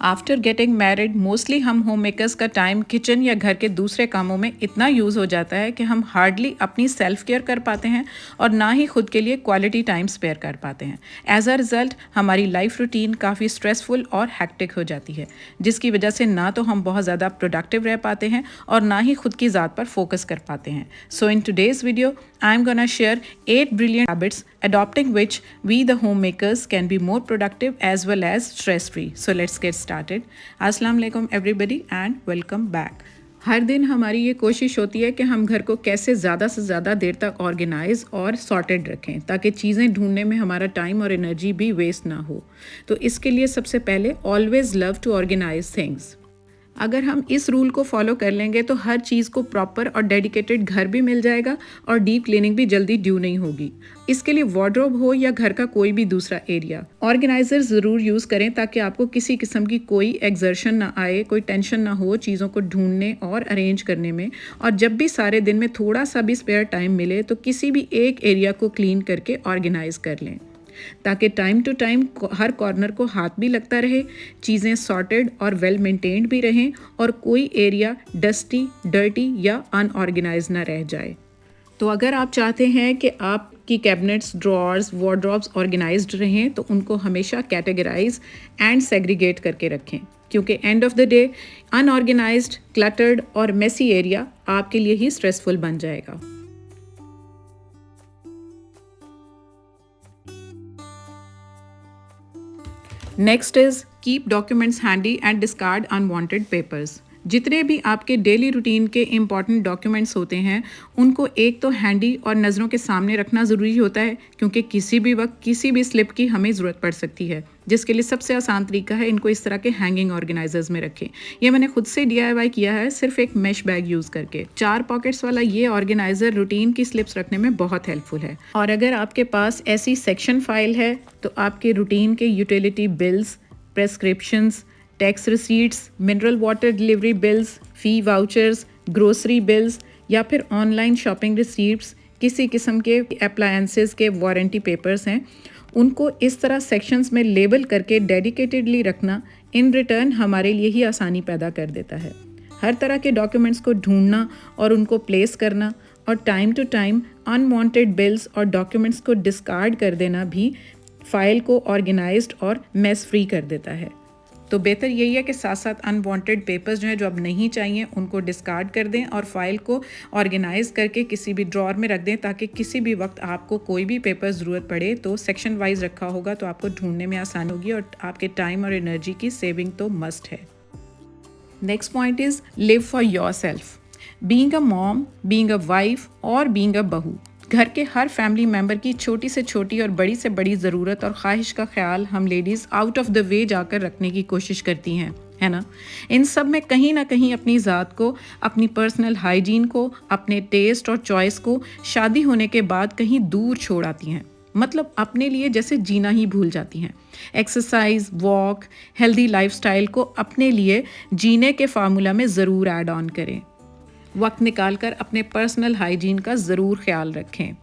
After getting married mostly हम home makers का time kitchen या घर के दूसरे कामों में इतना यूज़ हो जाता है कि हम हार्डली अपनी सेल्फ केयर कर पाते हैं और ना ही खुद के लिए क्वालिटी टाइम स्पेयर कर पाते हैं। एज अ रिज़ल्ट हमारी लाइफ रूटीन काफ़ी स्ट्रेसफुल और हैक्टिक हो जाती है, जिसकी वजह से ना तो हम बहुत ज़्यादा प्रोडक्टिव रह पाते हैं और ना ही खुद की ज़ात पर फोकस कर पाते हैं। So in today's video I am gonna share 8 brilliant habits adopting which we the homemakers can be more productive as well as stress free. So let's get started. Assalamu alaikum everybody and welcome back. हर दिन हमारी ये कोशिश होती है कि हम घर को कैसे ज़्यादा से ज़्यादा देर तक ऑर्गेनाइज और सॉर्टेड रखें ताकि चीज़ें ढूंढने में हमारा टाइम और एनर्जी भी वेस्ट ना हो। तो इसके लिए सबसे पहले always love to organize things. अगर हम इस रूल को फॉलो कर लेंगे तो हर चीज़ को प्रॉपर और डेडिकेटेड घर भी मिल जाएगा और डीप क्लीनिंग भी जल्दी ड्यू नहीं होगी। इसके लिए वार्डरोब हो या घर का कोई भी दूसरा एरिया, ऑर्गेनाइजर ज़रूर यूज़ करें ताकि आपको किसी किस्म की कोई एक्सर्शन ना आए, कोई टेंशन ना हो चीज़ों को ढूंढने और अरेंज करने में। और जब भी सारे दिन में थोड़ा सा भी स्पेयर टाइम मिले तो किसी भी एक एरिया को क्लीन करके ऑर्गेनाइज कर लें ताकि टाइम टू टाइम हर कॉर्नर को हाथ भी लगता रहे, चीज़ें सॉर्टेड और वेल मेंटेन्ड भी रहें और कोई एरिया डस्टी, डर्टी या अनऑर्गेनाइज ना रह जाए। तो अगर आप चाहते हैं कि आपकी कैबिनेट्स, ड्रॉर्स, वार्डरोब्स ऑर्गेनाइज्ड रहें तो उनको हमेशा कैटेगराइज एंड सेग्रीगेट करके रखें, क्योंकि end of the day unorganised, cluttered और मेसी एरिया आपके लिए ही स्ट्रेसफुल बन जाएगा। Next is keep documents handy and discard unwanted papers. जितने भी आपके डेली रूटीन के इंपॉर्टेंट डॉक्यूमेंट्स होते हैं उनको एक तो हैंडी और नज़रों के सामने रखना ज़रूरी होता है, क्योंकि किसी भी वक्त किसी भी स्लिप की हमें ज़रूरत पड़ सकती है, जिसके लिए सबसे आसान तरीका है इनको इस तरह के हैंगिंग ऑर्गेनाइजर्स में रखें। ये मैंने खुद से DIY किया है सिर्फ एक मैश बैग यूज़ करके। 4 पॉकेट्स वाला ये ऑर्गेनाइजर रूटीन की स्लिप्स रखने में बहुत हेल्पफुल है। और अगर आपके पास ऐसी सेक्शन फाइल है तो आपके रूटीन के utility bills, prescriptions, tax receipts, mineral water delivery bills, fee vouchers, grocery bills या फिर ऑनलाइन शॉपिंग रिसीट्स, किसी किस्म के अप्लायंसेस के वारंटी पेपर्स हैं, उनको इस तरह सेक्शंस में लेबल करके डेडिकेटेडली रखना इन रिटर्न हमारे लिए ही आसानी पैदा कर देता है। हर तरह के डॉक्यूमेंट्स को ढूंढना और उनको प्लेस करना और time to time unwanted bills और डॉक्यूमेंट्स को डिस्कार्ड कर देना भी फाइल को ऑर्गेनाइज्ड और मेस फ्री कर देता है। तो बेहतर यही है कि साथ साथ अनवांटेड पेपर्स जो हैं, जो अब नहीं चाहिए, उनको डिस्कार्ड कर दें और फाइल को ऑर्गेनाइज करके किसी भी ड्रॉर में रख दें ताकि किसी भी वक्त आपको कोई भी पेपर ज़रूरत पड़े तो सेक्शन वाइज रखा होगा तो आपको ढूंढने में आसानी होगी और आपके टाइम और एनर्जी की सेविंग तो मस्ट है। Next point is live for your self. Being a mom, being a wife और बीइंग अ बहू, घर के हर फैमिली मेम्बर की छोटी से छोटी और बड़ी से बड़ी ज़रूरत और ख्वाहिश का ख्याल हम ladies out of the way जाकर रखने की कोशिश करती हैं, है ना। इन सब में कहीं ना कहीं अपनी ज़ात को, अपनी पर्सनल हाइजीन को, अपने टेस्ट और चॉइस को शादी होने के बाद कहीं दूर छोड़ आती हैं। मतलब अपने लिए जैसे जीना ही भूल जाती हैं। एक्सरसाइज, वॉक, हेल्दी लाइफस्टाइल को अपने लिए जीने के फार्मूला में ज़रूर ऐड ऑन करें। वक्त निकालकर अपने पर्सनल हाइजीन का ज़रूर ख्याल रखें।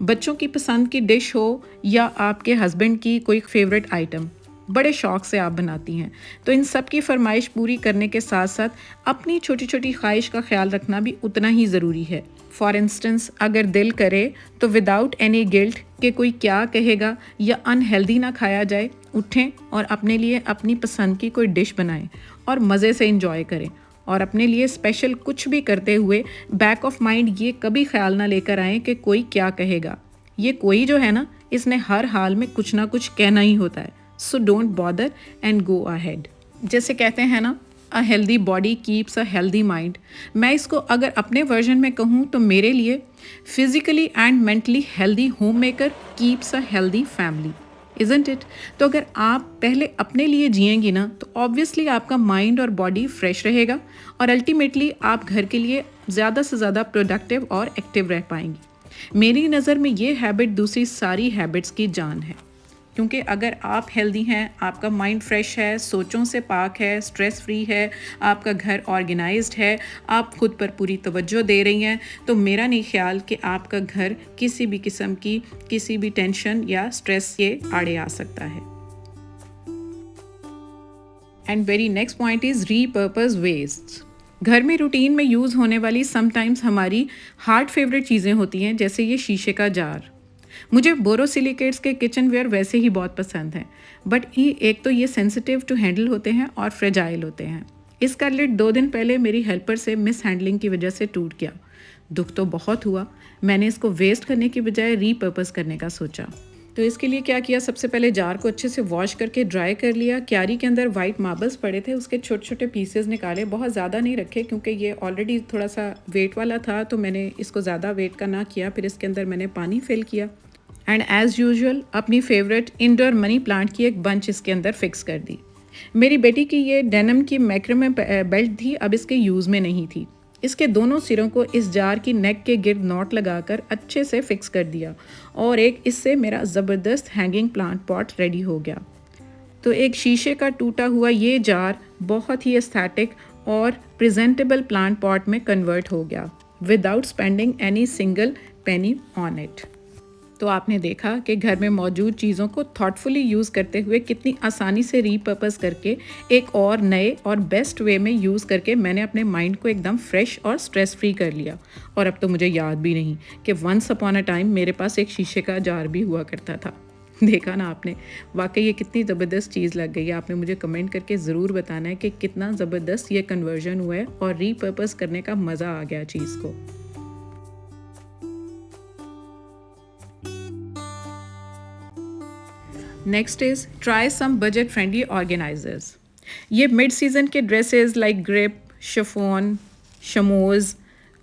बच्चों की पसंद की डिश हो या आपके हस्बैंड की कोई फेवरेट आइटम बड़े शौक़ से आप बनाती हैं, तो इन सब की फरमाइश पूरी करने के साथ साथ अपनी छोटी छोटी ख्वाहिश का ख्याल रखना भी उतना ही ज़रूरी है। फॉर इंस्टेंस, अगर दिल करे तो विदाउट एनी गिल्ट कि कोई क्या कहेगा या अनहेल्दी ना खाया जाए, उठें और अपने लिए अपनी पसंद की कोई डिश बनाएं और मज़े से इंजॉय करें। और अपने लिए स्पेशल कुछ भी करते हुए बैक ऑफ माइंड ये कभी ख्याल ना लेकर आएँ कि कोई क्या कहेगा। ये कोई जो है ना, इसने हर हाल में कुछ ना कुछ कहना ही होता है। So don't bother and go ahead. जैसे कहते हैं ना, a healthy body keeps a healthy mind. मैं इसको अगर अपने वर्जन में कहूँ तो मेरे लिए physically and mentally healthy home maker keeps a healthy family, isn't it. तो अगर आप पहले अपने लिए जिएंगी ना तो ऑब्वियसली आपका माइंड और बॉडी फ्रेश रहेगा और अल्टीमेटली आप घर के लिए ज़्यादा से ज़्यादा प्रोडक्टिव और एक्टिव रह पाएंगी। मेरी नज़र में ये हैबिट दूसरी सारी हैबिट्स की जान है, क्योंकि अगर आप हेल्दी हैं, आपका माइंड फ्रेश है, सोचों से पाक है, स्ट्रेस फ्री है, आपका घर ऑर्गेनाइज्ड है, आप खुद पर पूरी तवज्जो दे रही हैं, तो मेरा नहीं ख्याल कि आपका घर किसी भी किस्म की किसी भी टेंशन या स्ट्रेस के आड़े आ सकता है। And very next point is repurpose waste. घर में रूटीन में यूज़ होने वाली समटाइम्स हमारी हार्ट फेवरेट चीज़ें होती हैं, जैसे ये शीशे का जार। मुझे बोरोसिलिकेट्स के किचन वेयर वैसे ही बहुत पसंद हैं, बट ये एक तो ये सेंसिटिव टू हैंडल होते हैं और फ्रेजाइल होते हैं। इसका लिड 2 दिन पहले मेरी हेल्पर से मिस हैंडलिंग की वजह से टूट गया। दुख तो बहुत हुआ। मैंने इसको वेस्ट करने की बजाय रीपर्पस करने का सोचा। तो इसके लिए क्या किया, सबसे पहले जार को अच्छे से वॉश करके ड्राई कर लिया। क्यारी के अंदर वाइट मार्बल्स पड़े थे, उसके छोटे छोटे पीसेस निकाले। बहुत ज़्यादा नहीं रखे क्योंकि ये ऑलरेडी थोड़ा सा वेट वाला था, तो मैंने इसको ज़्यादा वेट का ना किया। फिर इसके अंदर मैंने पानी फिल किया एंड एज़ यूजुअल अपनी फेवरेट इंडोर मनी प्लांट की एक बंच इसके अंदर फिक्स कर दी। मेरी बेटी की ये डेनिम की मैक्रेमे बेल्ट थी, अब इसके यूज़ में नहीं थी। इसके दोनों सिरों को इस जार की नेक के गिर्द नॉट लगाकर अच्छे से फिक्स कर दिया और एक इससे मेरा ज़बरदस्त हैंगिंग प्लांट पॉट रेडी हो गया। तो एक शीशे का टूटा हुआ ये जार बहुत ही एस्थेटिक और प्रेजेंटेबल प्लांट पॉट में कन्वर्ट हो गया without spending any single penny on it. तो आपने देखा कि घर में मौजूद चीज़ों को थॉटफुली यूज़ करते हुए कितनी आसानी से रीपर्पस करके एक और नए और बेस्ट वे में यूज़ करके मैंने अपने माइंड को एकदम फ्रेश और स्ट्रेस फ्री कर लिया। और अब तो मुझे याद भी नहीं कि वंस अपॉन अ टाइम मेरे पास एक शीशे का जार भी हुआ करता था। देखा ना आपने, वाकई ये कितनी ज़बरदस्त चीज़ लग गई है। आपने मुझे कमेंट करके ज़रूर बताना है कि कितना ज़बरदस्त ये कन्वर्जन हुआ है और रीपर्पस करने का मज़ा आ गया चीज़ को। Next is try some budget friendly organisers. ये मिड सीज़न के dresses like crepe, chiffon, charmeuse,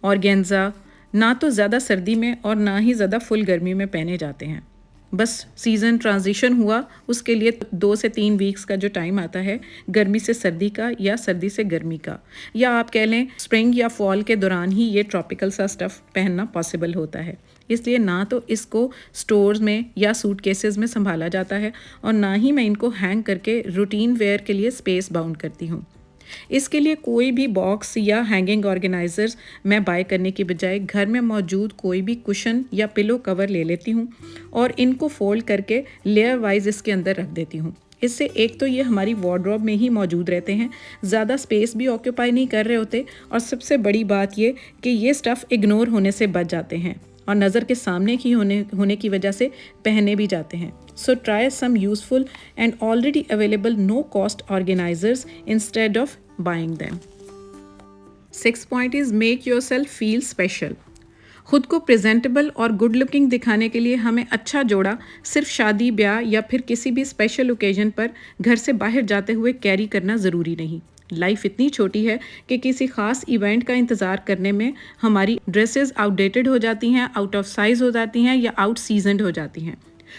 organza ना तो ज़्यादा सर्दी में और ना ही ज़्यादा फुल गर्मी में पहने जाते हैं। बस सीज़न ट्रांजिशन हुआ, उसके लिए 2 से 3 वीक्स का जो टाइम आता है गर्मी से सर्दी का या सर्दी से गर्मी का, या आप कह लें स्प्रिंग या फॉल के दौरान ही ये ट्रॉपिकल सा स्टफ़ पहनना पॉसिबल होता है। इसलिए ना तो इसको स्टोर्स में या सूट केसेस में संभाला जाता है और ना ही मैं इनको हैंग करके रूटीन वेयर के लिए स्पेस बाउंड करती हूँ। इसके लिए कोई भी बॉक्स या हैंगिंग ऑर्गेनाइजर्स मैं बाय करने की बजाय घर में मौजूद कोई भी कुशन या पिलो कवर ले लेती हूँ और इनको फोल्ड करके लेयर वाइज इसके अंदर रख देती हूँ। इससे एक तो ये हमारी वार्डरोब में ही मौजूद रहते हैं, ज़्यादा स्पेस भी ऑक्यूपाई नहीं कर रहे होते, और सबसे बड़ी बात ये कि ये स्टफ़ इग्नोर होने से बच जाते हैं और नज़र के सामने ही होने की वजह से पहने भी जाते हैं। So try some useful and already available no-cost organizers instead of buying them. 6th point is make yourself feel special. खुद को प्रेजेंटेबल और गुड लुकिंग दिखाने के लिए हमें अच्छा जोड़ा सिर्फ शादी, ब्याह या फिर किसी भी स्पेशल ओकेजन पर घर से बाहर जाते हुए कैरी करना ज़रूरी नहीं। लाइफ इतनी छोटी है कि किसी ख़ास इवेंट का इंतज़ार करने में हमारी ड्रेसेस आउटडेटेड हो जाती हैं, आउट ऑफ साइज़ हो जाती हैं या आउट सीजनड हो जाती हैं,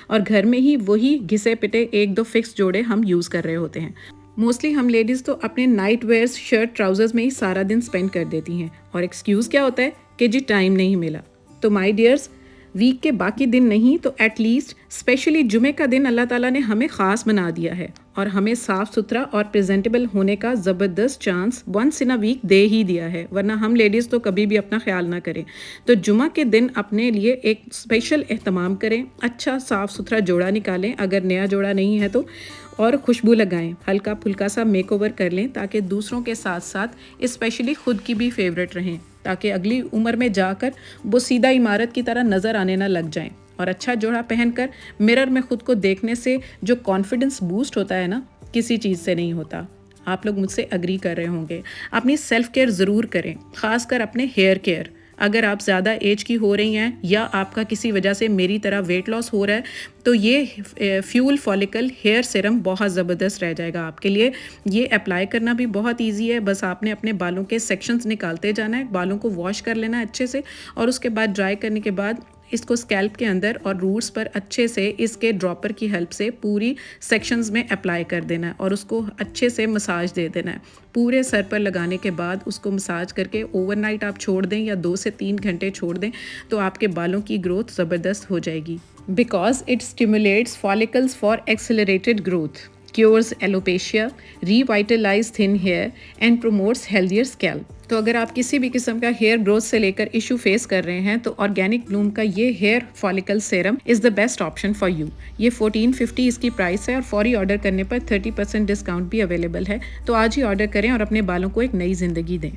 और घर में ही वही घिसे पिटे 1-2 फिक्स जोड़े हम यूज़ कर रहे होते हैं। मोस्टली हम लेडीज़ तो अपने नाइट वेयर्स, शर्ट, ट्राउजर्स में ही सारा दिन स्पेंड कर देती हैं, और एक्सक्यूज़ क्या होता है कि जी टाइम नहीं मिला। तो माय डियर्स, वीक के बाकी दिन नहीं तो एटलीस्ट स्पेशली जुमे का दिन अल्लाह ताला ने हमें ख़ास बना दिया है और हमें साफ़ सुथरा और प्रेजेंटेबल होने का ज़बरदस्त chance once in a week दे ही दिया है, वरना हम लेडीज़ तो कभी भी अपना ख्याल ना करें। तो जुमा के दिन अपने लिए एक स्पेशल एहतमाम करें, अच्छा साफ़ सुथरा जोड़ा निकालें, अगर नया जोड़ा नहीं है तो, और खुशबू लगाएं, हल्का फुल्का सा मेकओवर कर लें ताकि दूसरों के साथ साथ स्पेशली खुद की भी फेवरेट रहें, ताकि अगली उम्र में जाकर वो सीधा इमारत की तरह नज़र आने ना लग जाएं। और अच्छा जोड़ा पहनकर मिरर में खुद को देखने से जो कॉन्फिडेंस बूस्ट होता है ना, किसी चीज़ से नहीं होता। आप लोग मुझसे अग्री कर रहे होंगे। अपनी सेल्फ केयर ज़रूर करें, ख़ासकर अपने हेयर केयर। अगर आप ज़्यादा एज की हो रही हैं या आपका किसी वजह से मेरी तरह वेट लॉस हो रहा है, तो ये फ्यूल फॉलिकल हेयर सीरम बहुत ज़बरदस्त रह जाएगा आपके लिए। ये अप्लाई करना भी बहुत इजी है, बस आपने अपने बालों के सेक्शंस निकालते जाना है, बालों को वॉश कर लेना है अच्छे से, और उसके बाद ड्राई करने के बाद इसको स्कैल्प के अंदर और रूट्स पर अच्छे से इसके ड्रॉपर की हेल्प से पूरी सेक्शंस में अप्लाई कर देना है और उसको अच्छे से मसाज दे देना है। पूरे सर पर लगाने के बाद उसको मसाज करके ओवरनाइट आप छोड़ दें या 2 से 3 घंटे छोड़ दें, तो आपके बालों की ग्रोथ ज़बरदस्त हो जाएगी, because it stimulates follicles for accelerated growth. Cures alopecia, revitalize thin hair and promotes healthier scalp. तो अगर आप किसी भी किस्म का हेयर ग्रोथ से लेकर इशू फेस कर रहे हैं तो ऑर्गेनिक ब्लूम का ये hair follicle serum is the best option for you. ये 1450 इसकी प्राइस है और फौरी ऑर्डर करने पर 30% डिस्काउंट भी अवेलेबल है। तो आज ही ऑर्डर करें और अपने बालों को एक नई जिंदगी दें।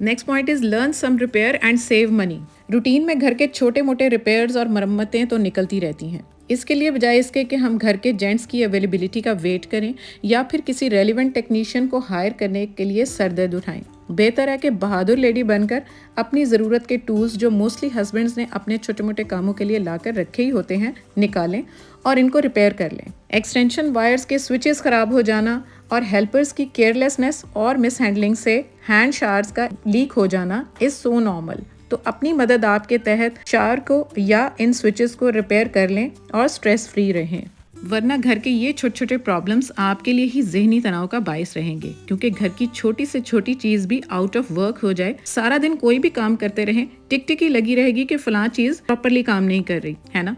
Next point is learn some repair and save money. Routine में घर के छोटे मोटे रिपेयर्स और मरम्मतें तो निकलती रहती हैं। इसके लिए बजाय इसके कि हम घर के जेंट्स की अवेलेबिलिटी का वेट करें या फिर किसी रेलिवेंट टेक्नीशियन को हायर करने के लिए सर दर्द उठाएं, बेहतर है कि बहादुर लेडी बनकर अपनी ज़रूरत के टूल्स जो मोस्टली हस्बैंड्स ने अपने छोटे मोटे कामों के लिए लाकर रखे ही होते हैं निकालें और इनको रिपेयर कर लें। एक्सटेंशन वायर्स के स्विचेस ख़राब हो जाना और हेल्पर्स की केयरलेसनेस और मिसहैंडलिंग से हैंड शावर्स का लीक हो जाना इज़ सो नॉर्मल। तो अपनी मदद आपके तहत शावर को या इन स्विचेस को रिपेयर कर लें और स्ट्रेस फ्री रहें, वरना घर के ये छोटे छोटे प्रॉब्लम्स आपके लिए ही ज़हनी तनाव का बायस रहेंगे। क्योंकि घर की छोटी से छोटी चीज़ भी आउट ऑफ वर्क हो जाए, सारा दिन कोई भी काम करते रहें, टिक टिक ही लगी रहेगी कि फलां चीज़ प्रॉपरली काम नहीं कर रही है ना।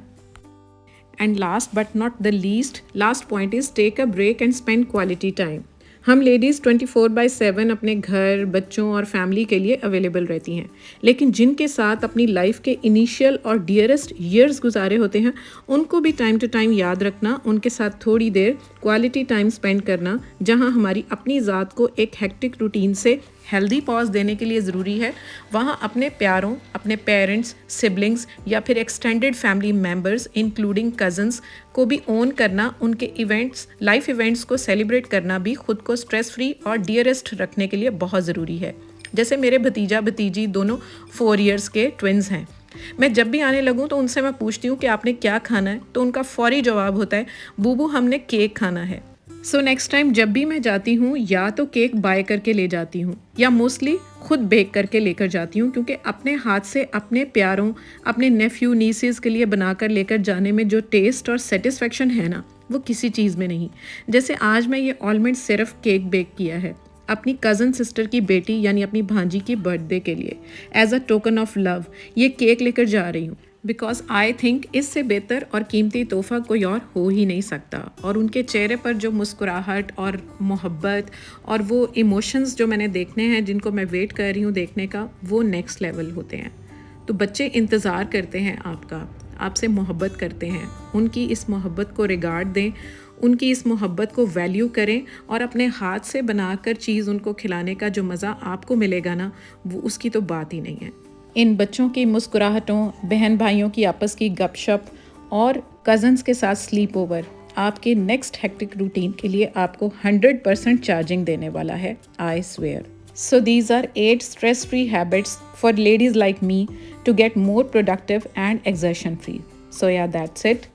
And last but not the least, last point is take a break and spend quality time. हम लेडीज़ 24/7 अपने घर, बच्चों और फैमिली के लिए अवेलेबल रहती हैं, लेकिन जिनके साथ अपनी लाइफ के इनिशियल और डियरेस्ट ईयर्स गुजारे होते हैं उनको भी टाइम टू टाइम याद रखना, उनके साथ थोड़ी देर क्वालिटी टाइम स्पेंड करना, जहां हमारी अपनी ज़ात को एक हेक्टिक रूटीन से हेल्दी पॉज देने के लिए ज़रूरी है, वहाँ अपने प्यारों, अपने पेरेंट्स, सिबलिंग्स या फिर extended family members including cousins को भी ओन करना, उनके इवेंट्स, लाइफ इवेंट्स को सेलिब्रेट करना भी खुद को स्ट्रेस फ्री और डियरेस्ट रखने के लिए बहुत ज़रूरी है। जैसे मेरे भतीजा भतीजी दोनों 4 इयर्स के ट्विन्स हैं। मैं जब भी आने लगूँ तो उनसे मैं पूछती हूँ कि आपने क्या खाना है, तो उनका फौरी जवाब होता है, बूबू हमने केक खाना है। सो नेक्स्ट टाइम जब भी मैं जाती हूँ या तो केक बाय करके ले जाती हूँ या मोस्टली खुद बेक करके लेकर जाती हूँ, क्योंकि अपने हाथ से अपने प्यारों, अपने नेफ्यू नीसेस के लिए बनाकर लेकर जाने में जो टेस्ट और सेटिस्फेक्शन है ना, वो किसी चीज़ में नहीं। जैसे आज मैं ये ऑलमंड सिर्फ केक बेक किया है अपनी कज़न सिस्टर की बेटी यानी अपनी भांजी की बर्थडे के लिए, as a token of love ये केक लेकर जा रही हूँ, बिकॉज आई थिंक इससे बेहतर और कीमती तोहफा कोई और हो ही नहीं सकता। और उनके चेहरे पर जो मुस्कुराहट और मोहब्बत और वो इमोशंस जो मैंने देखने हैं, जिनको मैं वेट कर रही हूँ देखने का, वो नेक्स्ट लेवल होते हैं। तो बच्चे इंतज़ार करते हैं आपका, आपसे मोहब्बत करते हैं, उनकी इस मोहब्बत को रिगार्ड दें, उनकी इस मोहब्बत को वैल्यू करें और अपने हाथ से बनाकर चीज़ उनको खिलाने का जो मज़ा आपको मिलेगा ना, वो उसकी तो बात ही नहीं है। इन बच्चों की मुस्कुराहटों, बहन भाइयों की आपस की गपशप और कज़न्स के साथ स्लीप ओवर आपके नेक्स्ट हेक्टिक रूटीन के लिए आपको 100% चार्जिंग देने वाला है, I swear. So these are 8 stress-free habits for ladies like me to get more productive and exertion-free. So yeah, that's it.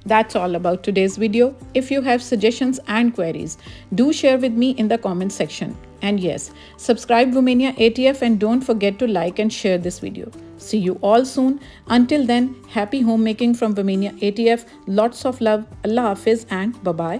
That's all about today's video. If you have suggestions and queries, do share with me in the comment section. And yes, subscribe Romania ATF and don't forget to like and share this video. See you all soon. Until then, happy homemaking from Romania ATF. Lots of love. Allah Hafiz and bye-bye.